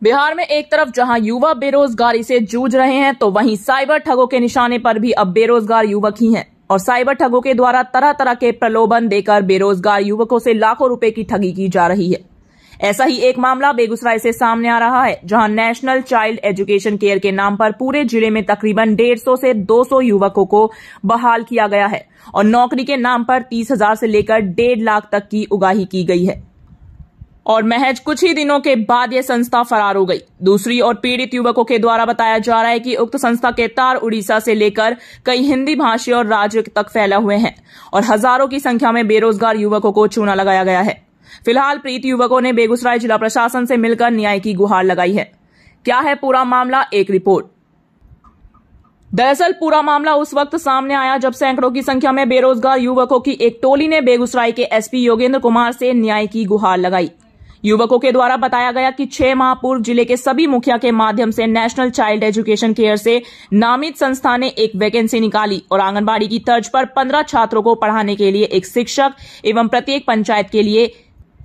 बिहार में एक तरफ जहां युवा बेरोजगारी से जूझ रहे हैं, तो वहीं साइबर ठगों के निशाने पर भी अब बेरोजगार युवक ही हैं और साइबर ठगों के द्वारा तरह तरह के प्रलोभन देकर बेरोजगार युवकों से लाखों रुपए की ठगी की जा रही है। ऐसा ही एक मामला बेगूसराय से सामने आ रहा है, जहां नेशनल चाइल्ड एजुकेशन केयर के नाम पर पूरे जिले में तकरीबन 150 से 200 युवकों को बहाल किया गया है और नौकरी के नाम पर 30,000 से लेकर 1.5 लाख तक की उगाही की गई है और महज कुछ ही दिनों के बाद यह संस्था फरार हो गई। दूसरी ओर पीड़ित युवकों के द्वारा बताया जा रहा है कि उक्त संस्था के तार उड़ीसा से लेकर कई हिंदी भाषी और राज्य तक फैला हुए हैं और हजारों की संख्या में बेरोजगार युवकों को चूना लगाया गया है। फिलहाल पीड़ित युवकों ने बेगूसराय जिला प्रशासन से मिलकर न्याय की गुहार लगाई है। क्या है पूरा मामला, एक रिपोर्ट। दरअसल पूरा मामला उस वक्त सामने आया जब सैकड़ों की संख्या में बेरोजगार युवकों की एक टोली ने बेगूसराय के एसपी योगेंद्र कुमार से न्याय की गुहार लगाई। युवकों के द्वारा बताया गया कि 6 माह पूर्व जिले के सभी मुखिया के माध्यम से नेशनल चाइल्ड एजुकेशन केयर से नामित संस्था ने एक वैकेंसी निकाली और आंगनबाड़ी की तर्ज पर 15 छात्रों को पढ़ाने के लिए एक शिक्षक एवं प्रत्येक पंचायत के लिए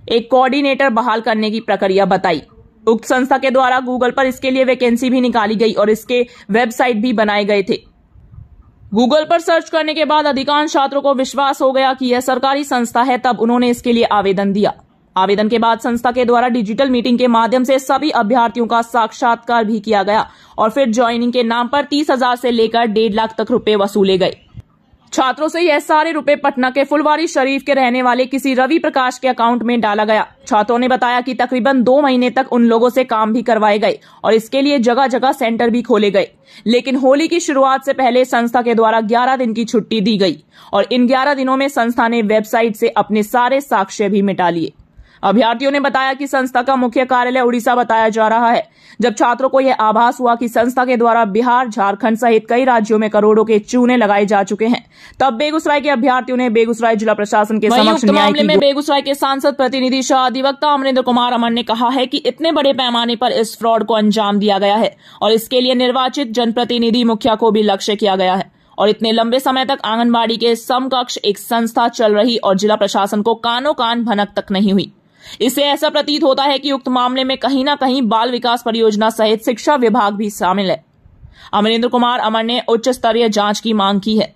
एक कोऑर्डिनेटर बहाल करने की प्रक्रिया बताई। उक्त संस्था के द्वारा गूगल पर इसके लिए वैकेंसी भी निकाली गई और इसके वेबसाइट भी बनाए गए थे। गूगल पर सर्च करने के बाद अधिकांश छात्रों को विश्वास हो गया कि यह सरकारी संस्था है, तब उन्होंने इसके लिए आवेदन दिया। आवेदन के बाद संस्था के द्वारा डिजिटल मीटिंग के माध्यम से सभी अभ्यर्थियों का साक्षात्कार भी किया गया और फिर ज्वाइनिंग के नाम पर 30,000 से लेकर 1.5 लाख तक रुपए वसूले गए। छात्रों से यह सारे रुपए पटना के फुलवारी शरीफ के रहने वाले किसी रवि प्रकाश के अकाउंट में डाला गया। छात्रों ने बताया कि तकरीबन 2 महीने तक उन लोगों से काम भी करवाए गए और इसके लिए जगह जगह सेंटर भी खोले गए, लेकिन होली की शुरुआत से पहले संस्था के द्वारा 11 दिन की छुट्टी दी गई और इन 11 दिनों में संस्था ने वेबसाइट से अपने सारे साक्ष्य भी मिटा लिए। अभ्यर्थियों ने बताया कि संस्था का मुख्य कार्यालय उड़ीसा बताया जा रहा है। जब छात्रों को यह आभास हुआ कि संस्था के द्वारा बिहार, झारखंड सहित कई राज्यों में करोड़ों के चूने लगाए जा चुके हैं, तब बेगूसराय के अभ्यर्थियों ने बेगूसराय जिला प्रशासन के समक्ष मामले में बेगूसराय के सांसद प्रतिनिधि सह अधिवक्ता अमरेंद्र कुमार अमर ने कहा है कि इतने बड़े पैमाने पर इस फ्रॉड को अंजाम दिया गया है और इसके लिए निर्वाचित जनप्रतिनिधि मुखिया को भी लक्ष्य किया गया है और इतने लंबे समय तक आंगनबाड़ी के समकक्ष एक संस्था चल रही और जिला प्रशासन को कानो कान भनक तक नहीं हुई। इससे ऐसा प्रतीत होता है कि उक्त मामले में कहीं न कहीं बाल विकास परियोजना सहित शिक्षा विभाग भी शामिल है। अमरेंद्र कुमार अमर ने उच्च स्तरीय जांच की मांग की है,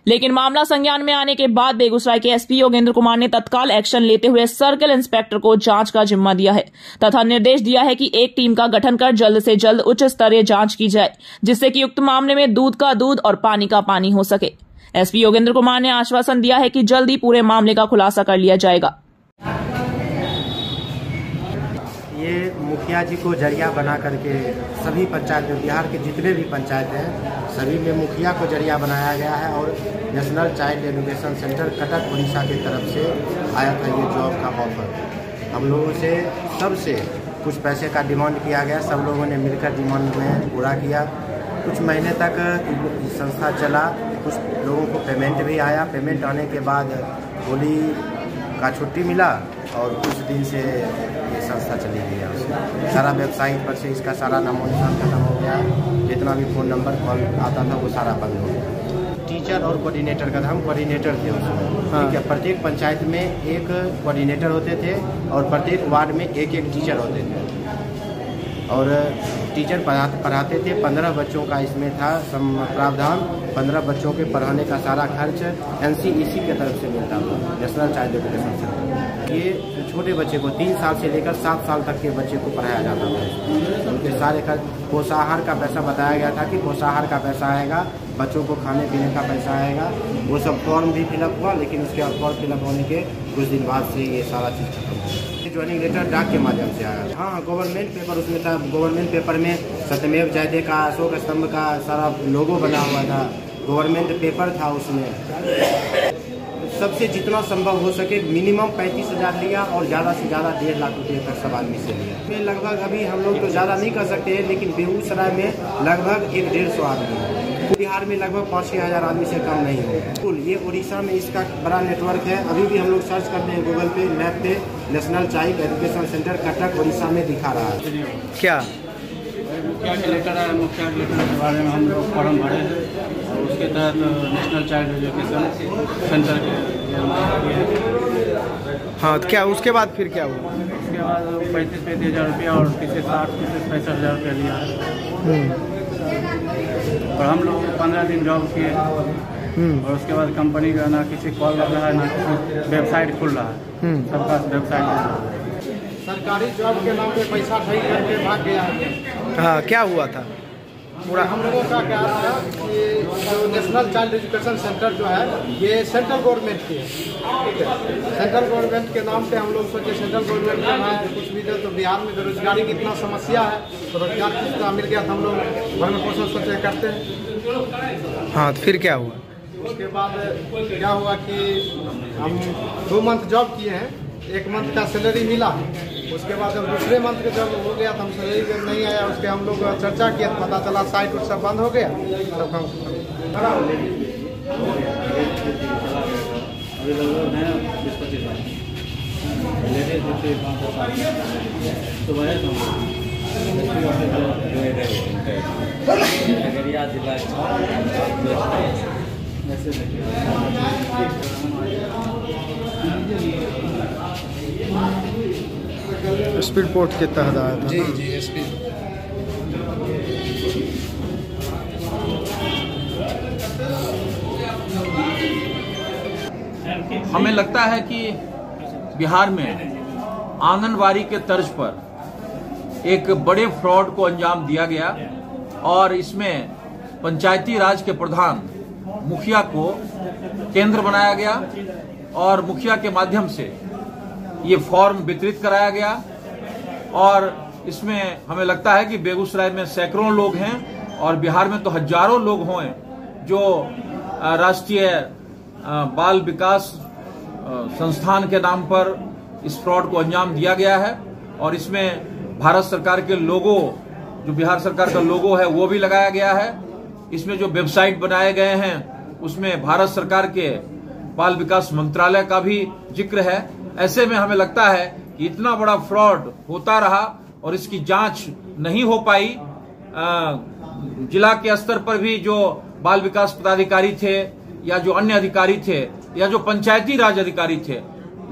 लेकिन मामला संज्ञान में आने के बाद बेगूसराय के एसपी योगेंद्र कुमार ने तत्काल एक्शन लेते हुए सर्किल इंस्पेक्टर को जांच का जिम्मा दिया है तथा निर्देश दिया है कि एक टीम का गठन कर जल्द से जल्द उच्च स्तरीय जांच की जाए, जिससे कि उक्त मामले में दूध का दूध और पानी का पानी हो सके। एसपी योगेंद्र कुमार ने आश्वासन दिया है कि जल्द ही पूरे मामले का खुलासा कर लिया जाएगा। ये मुखिया जी को जरिया बना करके सभी पंचायत में, बिहार के जितने भी पंचायत हैं सभी में मुखिया को जरिया बनाया गया है और national child education centre Cuttack Orissa की तरफ से आया था ये जॉब का ऑफर। हम लोगों से सबसे कुछ पैसे का डिमांड किया गया, सब लोगों ने मिलकर डिमांड में पूरा किया। कुछ महीने तक संस्था चला, कुछ लोगों को पेमेंट भी आया। पेमेंट आने के बाद होली का छुट्टी मिला और कुछ दिन से ये संस्था चली गई। सारा वेबसाइट पर से इसका सारा नामो निशान खत्म हो गया, जितना भी फ़ोन नंबर कॉल आता था वो सारा बंद हो गया। टीचर और कोऑर्डिनेटर का, हम कोऑर्डिनेटर थे उसमें, ठीक है। प्रत्येक पंचायत में एक कोऑर्डिनेटर होते थे और प्रत्येक वार्ड में एक टीचर होते थे और टीचर पढ़ाते थे। 15 बच्चों का इसमें था प्रावधान। 15 बच्चों के पढ़ाने का सारा खर्च NCEC की तरफ से मिलता था, नेशनल चाइल्ड एजुकेशन सेंटर। ये छोटे बच्चे को 3 साल से लेकर 7 साल तक के बच्चे को पढ़ाया जाता था। उनके सारे खर्च, पोषाहार का पैसा बताया गया था कि पोषाहार का पैसा आएगा, बच्चों को खाने पीने का पैसा आएगा। वो सब फॉर्म भी फिलअप हुआ, लेकिन उसके बाद फॉर्म फिलअप होने के कुछ दिन बाद से ये सारा चीज़ खत्म हुआ। ज्वाइनिंग लेटर डाक के माध्यम से आया। हाँ, गवर्नमेंट पेपर उसमें था। गवर्नमेंट पेपर में सत्यमेव जयते का, अशोक स्तंभ का सारा लोगो बना हुआ था। गवर्नमेंट पेपर था उसमें। सबसे जितना संभव हो सके मिनिमम 35,000 लिया और ज़्यादा से ज़्यादा 1.5 लाख रुपये तक सब आदमी से लिया। में लगभग अभी हम लोग तो ज़्यादा नहीं कर सकते हैं, लेकिन बेगूसराय में लगभग 150 आदमी है। बिहार में लगभग 5-6 हज़ार आदमी से कम नहीं होगा। ये उड़ीसा में इसका बड़ा नेटवर्क है। अभी भी हम लोग सर्च करते हैं गूगल पे, मैप पे, national child education centre Cuttack Orissa में दिखा रहा है। क्या मुखिया के लेटर है, मुखिया के लेटर के बारे में हम लोग फॉर्म भरे हैं और उसके तहत नेशनल चाइल्ड एजुकेशन सेंटर के। हाँ, तो क्या उसके बाद फिर क्या हुआ? उसके बाद 35,000 रुपया और 65,000 रुपया लिया है। और हम लोग 15 दिन जॉब किए और उसके बाद कंपनी का ना किसी कॉल लग रहा है ना किसी वेबसाइट खुल रहा है, सबका वेबसाइट सरकारी जॉब के नाम पे पैसा ठगी करके भाग गया है। हाँ, क्या हुआ था पूरा? हम लोगों का क्या था कि जो नेशनल चाइल्ड एजुकेशन सेंटर जो है ये सेंट्रल गवर्नमेंट की है, ठीक है। सेंट्रल गवर्नमेंट के नाम पे हम लोग सोचे सेंट्रल गवर्नमेंट का है कुछ भी दे, तो बिहार में बेरोजगारी की इतना समस्या है, तो रोजगार कितना मिल गया तो हम लोग भरण पोषण सोचे करते हैं। हाँ, तो फिर क्या हुआ? उसके बाद क्या हुआ कि हम 2 मंथ जॉब किए हैं, 1 मंथ का सैलरी मिला, उसके बाद जब दूसरे मंथ का जब हो गया तो हम सैलरी नहीं आया, उसके हम लोग चर्चा किया तो पता चला साइट सब बंद हो गया, सब काम खराब हो गया। स्पीड पोर्ट के तहत आया था। जी एसपी। हमें लगता है कि बिहार में आंगनबाड़ी के तर्ज पर एक बड़े फ्रॉड को अंजाम दिया गया और इसमें पंचायती राज के प्रधान मुखिया को केंद्र बनाया गया और मुखिया के माध्यम से ये फॉर्म वितरित कराया गया और इसमें हमें लगता है कि बेगूसराय में सैकड़ों लोग हैं और बिहार में तो हजारों लोग हों जो राष्ट्रीय बाल विकास संस्थान के नाम पर इस फ्रॉड को अंजाम दिया गया है और इसमें भारत सरकार के लोगो, जो बिहार सरकार का लोगो है वो भी लगाया गया है। इसमें जो वेबसाइट बनाए गए हैं उसमें भारत सरकार के बाल विकास मंत्रालय का भी जिक्र है। ऐसे में हमें लगता है कि इतना बड़ा फ्रॉड होता रहा और इसकी जांच नहीं हो पाई। जिला के स्तर पर भी जो बाल विकास पदाधिकारी थे या जो अन्य अधिकारी थे या जो पंचायती राज अधिकारी थे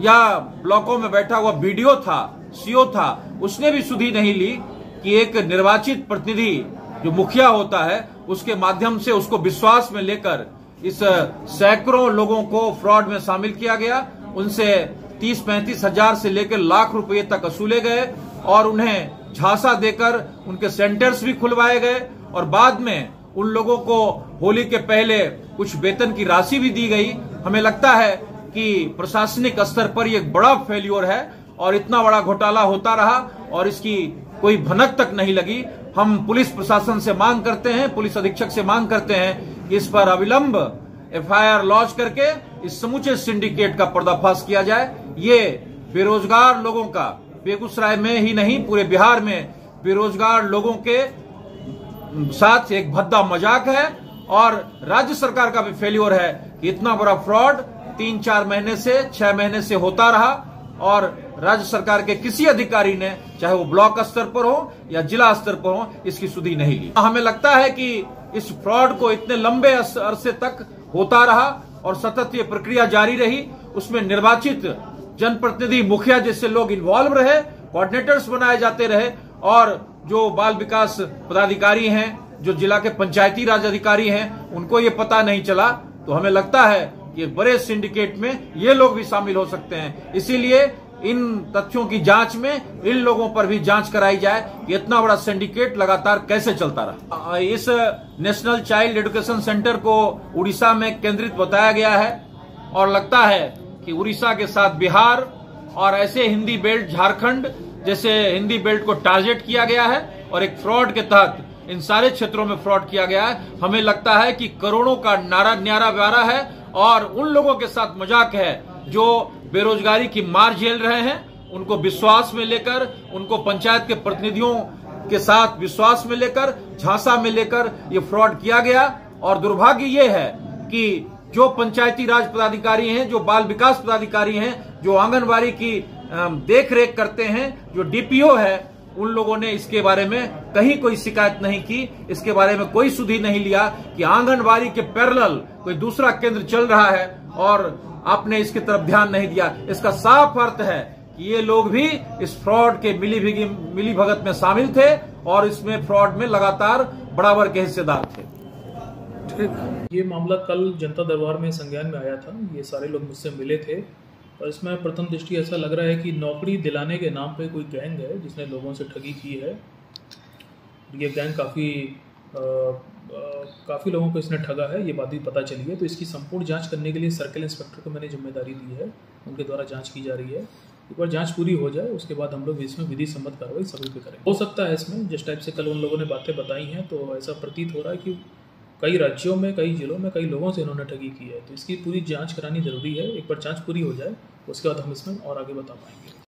या ब्लॉकों में बैठा हुआ बीडीओ था, सीओ था, उसने भी सुधि नहीं ली कि एक निर्वाचित प्रतिनिधि जो मुखिया होता है उसके माध्यम से उसको विश्वास में लेकर इस सैकड़ों लोगों को फ्रॉड में शामिल किया गया। उनसे 30-35 हजार से लेकर लाख रुपए तक वसूले गए और उन्हें झांसा देकर उनके सेंटर्स भी खुलवाए गए और बाद में उन लोगों को होली के पहले कुछ वेतन की राशि भी दी गई। हमें लगता है कि प्रशासनिक स्तर पर ये एक बड़ा फेल्योर है और इतना बड़ा घोटाला होता रहा और इसकी कोई भनक तक नहीं लगी। हम पुलिस प्रशासन से मांग करते हैं, पुलिस अधीक्षक से मांग करते हैं कि इस पर अविलंब एफआईआर लॉन्च करके इस समूचे सिंडिकेट का पर्दाफाश किया जाए। ये बेरोजगार लोगों का, बेगूसराय में ही नहीं पूरे बिहार में बेरोजगार लोगों के साथ एक भद्दा मजाक है और राज्य सरकार का भी फेल्योर है कि इतना बड़ा फ्रॉड 3-4 महीने से 6 महीने से होता रहा और राज्य सरकार के किसी अधिकारी ने, चाहे वो ब्लॉक स्तर पर हो या जिला स्तर पर हो, इसकी सुधि नहीं ली। हमें लगता है कि इस फ्रॉड को इतने लंबे अरसे तक होता रहा और सतत ये प्रक्रिया जारी रही। उसमें निर्वाचित जनप्रतिनिधि, मुखिया जैसे लोग इन्वॉल्व रहे, कोऑर्डिनेटर्स बनाए जाते रहे और जो बाल विकास पदाधिकारी हैं, जो जिला के पंचायती राज अधिकारी हैं, उनको ये पता नहीं चला। तो हमें लगता है कि बड़े सिंडिकेट में ये लोग भी शामिल हो सकते हैं। इसीलिए इन तथ्यों की जांच में इन लोगों पर भी जांच कराई जाए कि इतना बड़ा सिंडिकेट लगातार कैसे चलता रहा। इस नेशनल चाइल्ड एजुकेशन सेंटर को उड़ीसा में केंद्रित बताया गया है और लगता है कि उड़ीसा के साथ बिहार और ऐसे हिंदी बेल्ट, झारखंड जैसे हिंदी बेल्ट को टारगेट किया गया है और एक फ्रॉड के तहत इन सारे क्षेत्रों में फ्रॉड किया गया है। हमें लगता है कि करोड़ों का न्यारा ब्यारा है और उन लोगों के साथ मजाक है जो बेरोजगारी की मार झेल रहे हैं। उनको विश्वास में लेकर, उनको पंचायत के प्रतिनिधियों के साथ विश्वास में लेकर, झांसा में लेकर ये फ्रॉड किया गया। और दुर्भाग्य ये है कि जो पंचायती राज पदाधिकारी हैं, जो बाल विकास पदाधिकारी हैं, जो आंगनबाड़ी की देख रेख करते हैं, जो डीपीओ है, उन लोगों ने इसके बारे में कहीं कोई शिकायत नहीं की, इसके बारे में कोई सुधि नहीं लिया कि आंगनबाड़ी के पैरेलल कोई दूसरा केंद्र चल रहा है और आपने इसकी तरफ ध्यान नहीं दिया। इसका साफ अर्थ है कि ये लोग भी इस फ्रॉड के मिली भगत में शामिल थे और इसमें फ्रॉड में लगातार बराबर के हिस्सेदार थे। ये मामला कल जनता दरबार में संज्ञान में आया था। ये सारे लोग मुझसे मिले थे और इसमें प्रथम दृष्टि ऐसा लग रहा है कि नौकरी दिलाने के नाम पे कोई गैंग है जिसने लोगों से ठगी की है। ये गैंग काफ़ी लोगों को इसने ठगा है, ये बात भी पता चली है। तो इसकी संपूर्ण जांच करने के लिए सर्किल इंस्पेक्टर को मैंने जिम्मेदारी दी है, उनके द्वारा जांच की जा रही है। एक बार जांच पूरी हो जाए उसके बाद हम लोग इसमें विधि सम्मत कार्रवाई सभी पे करेंगे। हो सकता है इसमें जिस टाइप से कल उन लोगों ने बातें बताई हैं तो ऐसा प्रतीत हो रहा है कि कई राज्यों में, कई जिलों में, कई लोगों से इन्होंने ठगी की है। तो इसकी पूरी जांच करानी जरूरी है। एक बार जांच पूरी हो जाए उसके बाद हम इसमें और आगे बता पाएंगे।